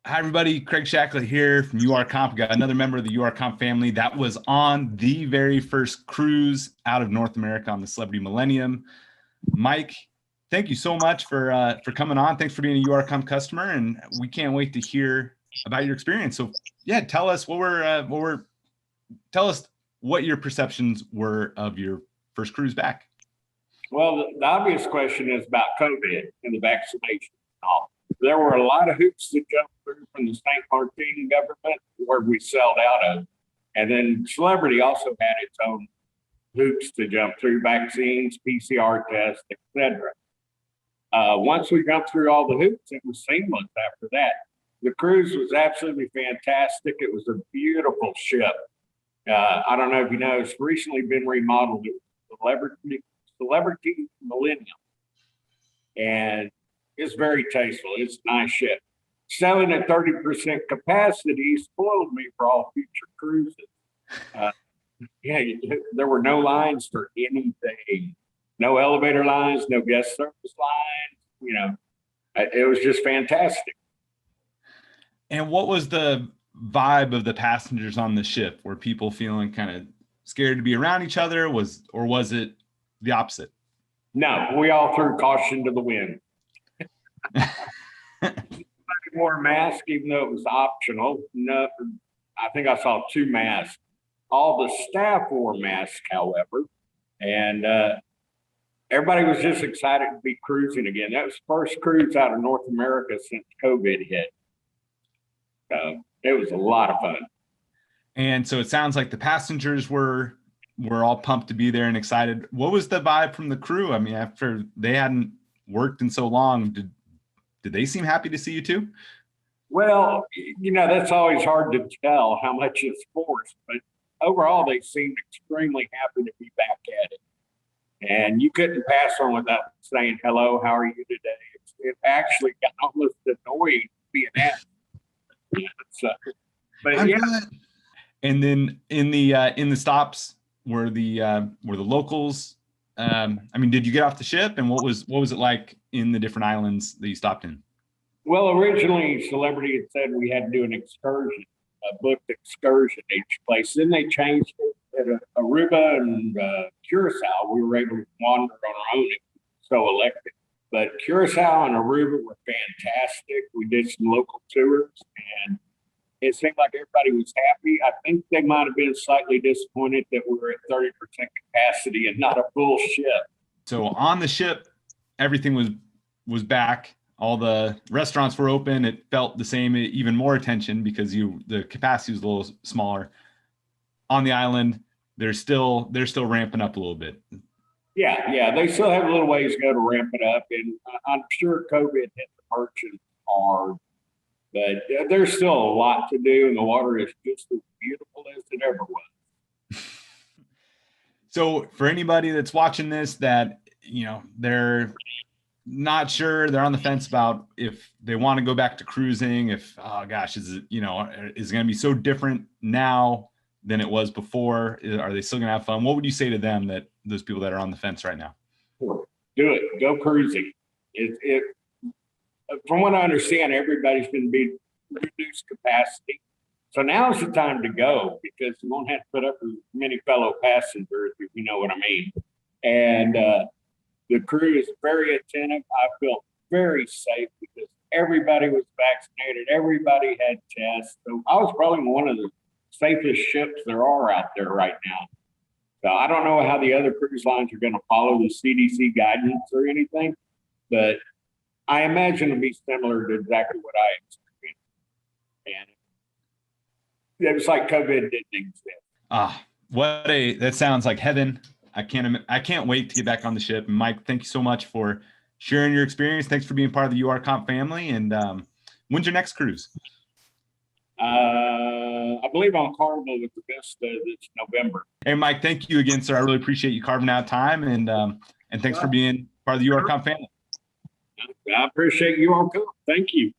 Hi, everybody. Craig Shacklett here from URComped. Got another member of the URComped family that was on the very first cruise out of North America on the Celebrity Millennium. Mike, thank you so much for coming on. Thanks for being a URComped customer, and we can't wait to hear about your experience. So, yeah, tell us what your perceptions were of your first cruise back. Well, the obvious question is about COVID and the vaccination. There were a lot of hoops to jump through from the St. Martin government where we sailed out of. And then Celebrity also had its own hoops to jump through, vaccines, PCR tests, etc. Once we got through all the hoops, it was seamless after that. The cruise was absolutely fantastic. It was a beautiful ship. I don't know if you know, it's recently been remodeled. It was Celebrity Millennium. And it's very tasteful. It's a nice ship. Selling at 30% capacity spoiled me for all future cruises. There were no lines for anything. No elevator lines, no guest service lines. It was just fantastic. And what was the vibe of the passengers on the ship? Were people feeling kind of scared to be around each other? Or was it the opposite? No, we all threw caution to the wind. Nobody wore a mask, even though it was optional. No, I think I saw 2 masks. All the staff wore masks, however, and everybody was just excited to be cruising again. That was the first cruise out of North America since COVID hit. It was a lot of fun. And so it sounds like the passengers were all pumped to be there and excited. What was the vibe from the crew? I mean, after they hadn't worked in so long, did they seem happy to see you too? Well, that's always hard to tell how much is forced, but overall they seemed extremely happy to be back at it. And you couldn't pass on without saying, hello, how are you today? It actually got almost annoying being asked. And then in the stops were the locals. Did you get off the ship, and what was it like in the different islands that you stopped in? Well, originally Celebrity had said we had to do an excursion, a booked excursion each place. Then they changed it at Aruba and Curacao. We were able to wander on our own if so elected. But Curacao and Aruba were fantastic. We did some local tours, and it seemed like everybody was happy. I think they might have been slightly disappointed that we were at 30% capacity and not a full ship. So on the ship, everything was back. All the restaurants were open. It felt the same, even more attention because the capacity was a little smaller. On the island, they're still ramping up a little bit. Yeah, they still have a little ways to go to ramp it up, and I'm sure COVID hit the merchants hard. But there's still a lot to do, and the water is just as beautiful as it ever was. So for anybody that's watching this that, they're not sure, they're on the fence about if they want to go back to cruising, is it going to be so different now than it was before? Are they still going to have fun? What would you say to them, those people that are on the fence right now? Do it. Go cruising. From what I understand, everybody's going to be reduced capacity. So now's the time to go because you won't have to put up with many fellow passengers, if you know what I mean. And the crew is very attentive. I felt very safe because everybody was vaccinated. Everybody had tests. So I was probably one of the safest ships there are out there right now. So I don't know how the other cruise lines are going to follow the CDC guidance or anything, but I imagine it'll be similar to exactly what I experienced. And it was like COVID didn't exist. That sounds like heaven. I can't wait to get back on the ship. And Mike, thank you so much for sharing your experience. Thanks for being part of the URComped family. And when's your next cruise? I believe on Carnival with the best this November. Hey, Mike, thank you again, sir. I really appreciate you carving out time, and thanks for being part of the URComped family. I appreciate URComped. Thank you.